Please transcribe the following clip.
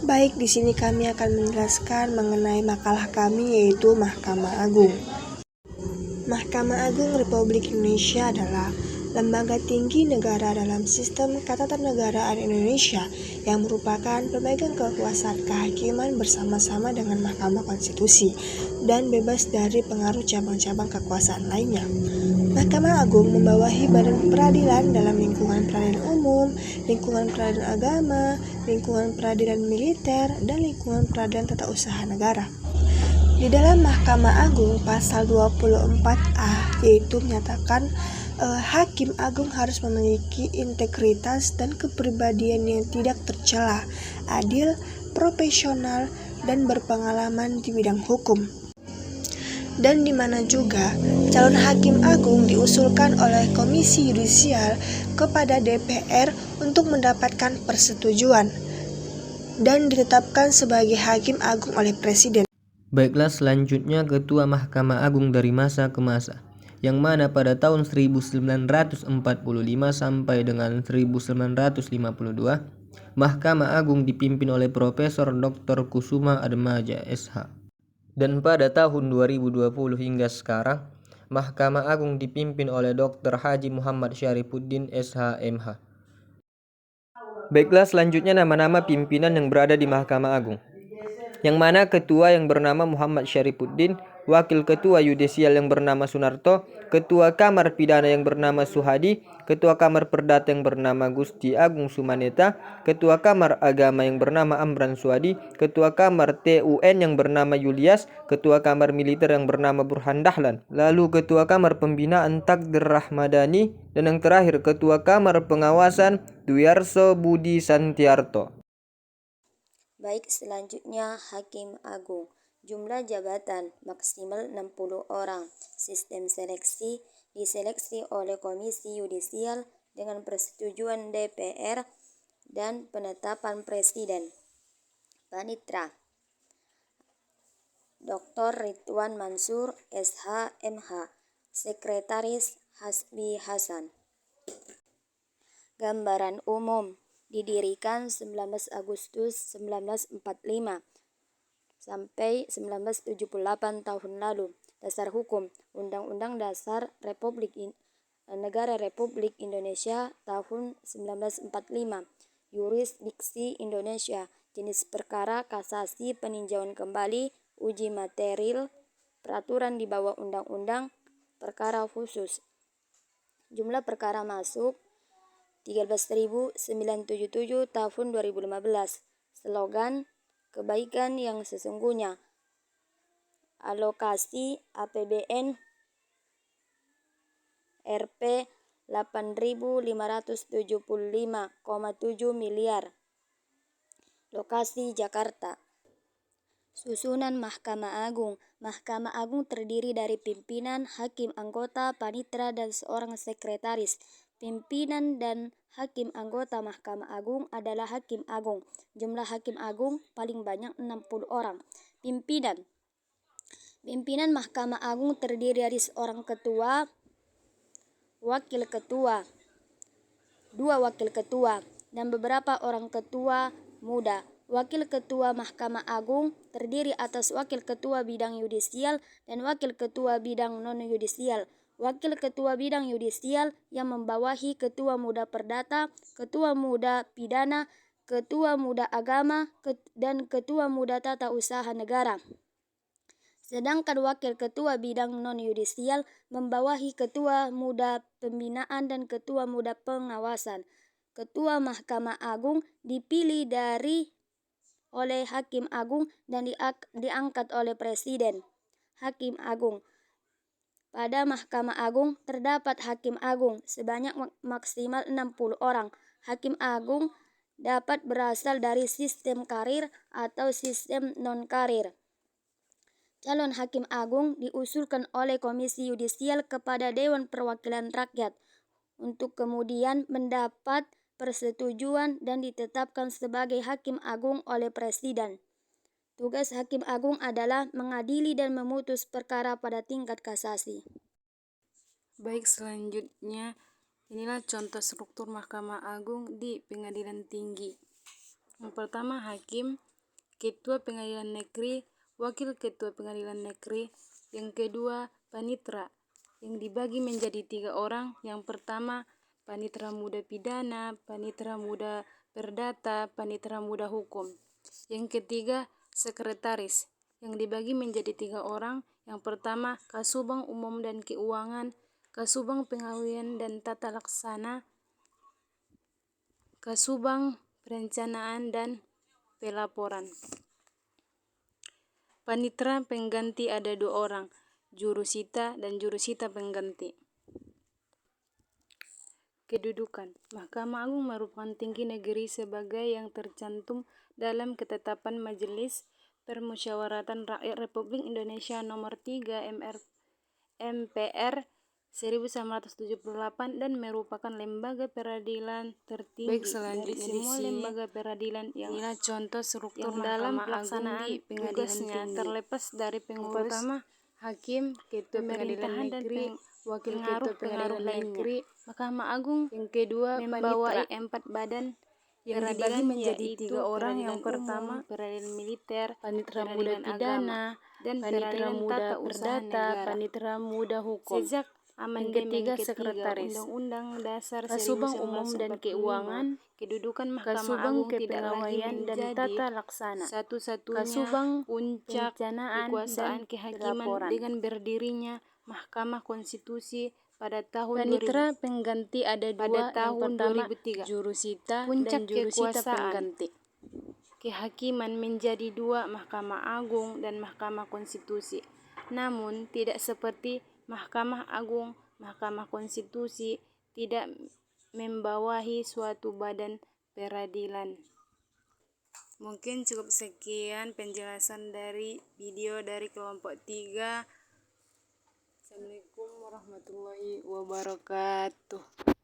Baik, di sini kami akan menjelaskan mengenai makalah kami, yaitu Mahkamah Agung. Mahkamah Agung Republik Indonesia adalah lembaga tinggi negara dalam sistem ketatanegaraan Indonesia yang merupakan pemegang kekuasaan kehakiman bersama-sama dengan Mahkamah Konstitusi dan bebas dari pengaruh cabang-cabang kekuasaan lainnya. Mahkamah Agung membawahi badan peradilan dalam lingkungan peradilan umum, lingkungan peradilan agama, lingkungan peradilan militer, dan lingkungan peradilan tata usaha negara. Di dalam Mahkamah Agung pasal 24A yaitu menyatakan Hakim Agung harus memiliki integritas dan kepribadian yang tidak tercela, adil, profesional, dan berpengalaman di bidang hukum. Dan di mana juga calon Hakim Agung diusulkan oleh Komisi Yudisial kepada DPR untuk mendapatkan persetujuan dan ditetapkan sebagai Hakim Agung oleh Presiden. Baiklah, selanjutnya Ketua Mahkamah Agung dari masa ke masa, yang mana pada tahun 1945 sampai dengan 1952, Mahkamah Agung dipimpin oleh Profesor Dr. Kusuma Atmaja SH. Dan pada tahun 2020 hingga sekarang, Mahkamah Agung dipimpin oleh Dr. Haji Muhammad Syarifuddin SH MH. Baiklah, selanjutnya nama-nama pimpinan yang berada di Mahkamah Agung, yang mana ketua yang bernama Muhammad Syarifuddin, wakil ketua yudisial yang bernama Sunarto, ketua kamar pidana yang bernama Suhadi, ketua kamar perdata yang bernama Gusti Agung Sumaneta, ketua kamar agama yang bernama Amran Suhadi, ketua kamar TUN yang bernama Yulias, ketua kamar militer yang bernama Burhan Dahlan, lalu ketua kamar pembinaan Takdir Rahmadani, dan yang terakhir ketua kamar pengawasan Duyarso Budi Santiarto. Baik, selanjutnya Hakim Agung. Jumlah jabatan maksimal 60 orang. Sistem seleksi diseleksi oleh Komisi Yudisial dengan persetujuan DPR dan penetapan Presiden. Panitra Dr. Ridwan Mansur SH MH. Sekretaris Hasbi Hasan. Gambaran umum. Didirikan 19 Agustus 1945 sampai 1978 tahun lalu. Dasar hukum Undang-Undang Dasar Negara Republik Indonesia tahun 1945. Yurisdiksi Indonesia. Jenis perkara kasasi, peninjauan kembali, uji material, peraturan di bawah undang-undang, perkara khusus. Jumlah perkara masuk 13.977 tahun 2015. Slogan kebaikan yang sesungguhnya. Alokasi APBN Rp 8.575,7 miliar. Lokasi Jakarta. Susunan Mahkamah Agung. Mahkamah Agung terdiri dari pimpinan, hakim anggota, panitera, dan seorang sekretaris. Pimpinan dan hakim anggota Mahkamah Agung adalah Hakim Agung. Jumlah Hakim Agung paling banyak 60 orang. Pimpinan Mahkamah Agung terdiri dari seorang ketua, wakil ketua, 2 wakil ketua, dan beberapa orang ketua muda. Wakil Ketua Mahkamah Agung terdiri atas Wakil Ketua Bidang Yudisial dan Wakil Ketua Bidang Non-Yudisial. Wakil Ketua Bidang Yudisial yang membawahi Ketua Muda Perdata, Ketua Muda Pidana, Ketua Muda Agama, dan Ketua Muda Tata Usaha Negara. Sedangkan Wakil Ketua Bidang Non-Yudisial membawahi Ketua Muda Pembinaan dan Ketua Muda Pengawasan. Ketua Mahkamah Agung dipilih oleh Hakim Agung dan diangkat oleh Presiden. Hakim Agung. Pada Mahkamah Agung terdapat Hakim Agung sebanyak maksimal 60 orang. Hakim Agung dapat berasal dari sistem karir atau sistem non-karir. Calon Hakim Agung diusulkan oleh Komisi Yudisial kepada Dewan Perwakilan Rakyat untuk kemudian mendapat persetujuan dan ditetapkan sebagai Hakim Agung oleh Presiden. Tugas Hakim Agung adalah mengadili dan memutus perkara pada tingkat kasasi. Baik, selanjutnya inilah contoh struktur Mahkamah Agung di Pengadilan Tinggi. Yang pertama, hakim Ketua Pengadilan Negeri, Wakil Ketua Pengadilan Negeri. Yang kedua, panitera yang dibagi menjadi 3 orang. Yang pertama, panitera muda pidana, panitera muda perdata, panitera muda hukum. Yang ketiga, sekretaris yang dibagi menjadi 3 orang. Yang pertama, Kasubang Umum dan Keuangan, Kasubang Pengawasan dan Tata Laksana, Kasubang Perencanaan dan Pelaporan. Panitera pengganti ada 2 orang, jurusita dan jurusita pengganti. Kedudukan. Mahkamah Agung merupakan tinggi negeri sebagai yang tercantum dalam Ketetapan Majelis Permusyawaratan Rakyat Republik Indonesia Nomor 3 MPR 1978 dan merupakan lembaga peradilan tertinggi dari semua lembaga peradilan yang contoh struktur dalam pelaksanaan tugasnya terlepas dari pengurus pertama, hakim, ketua pengadilan negeri, wakil ketua pengadilan negeri. Mahkamah Agung yang kedua membawahi 4 badan yang dibagi menjadi 3 orang. Yang pertama, peradilan militer, panitera muda pidana, dan panitera muda perdata, panitera muda hukum. Sejak amandemen ketiga, sekretaris Undang-Undang Dasar Kasubang Umum dan Keuangan, kedudukan Mahkamah Agung tidak lagi menjadi tata laksana satu-satunya Kasubang puncak kekuasaan kehakiman dengan berdirinya Mahkamah Konstitusi pada tahun panitera pengganti ada 2. Pada tahun 2003, jurusita puncak dan jurusita pengganti kehakiman menjadi 2, Mahkamah Agung dan Mahkamah Konstitusi. Namun tidak seperti Mahkamah Agung, Mahkamah Konstitusi tidak membawahi suatu badan peradilan. Mungkin cukup sekian penjelasan dari video dari kelompok 3. Assalamualaikum warahmatullahi wabarakatuh.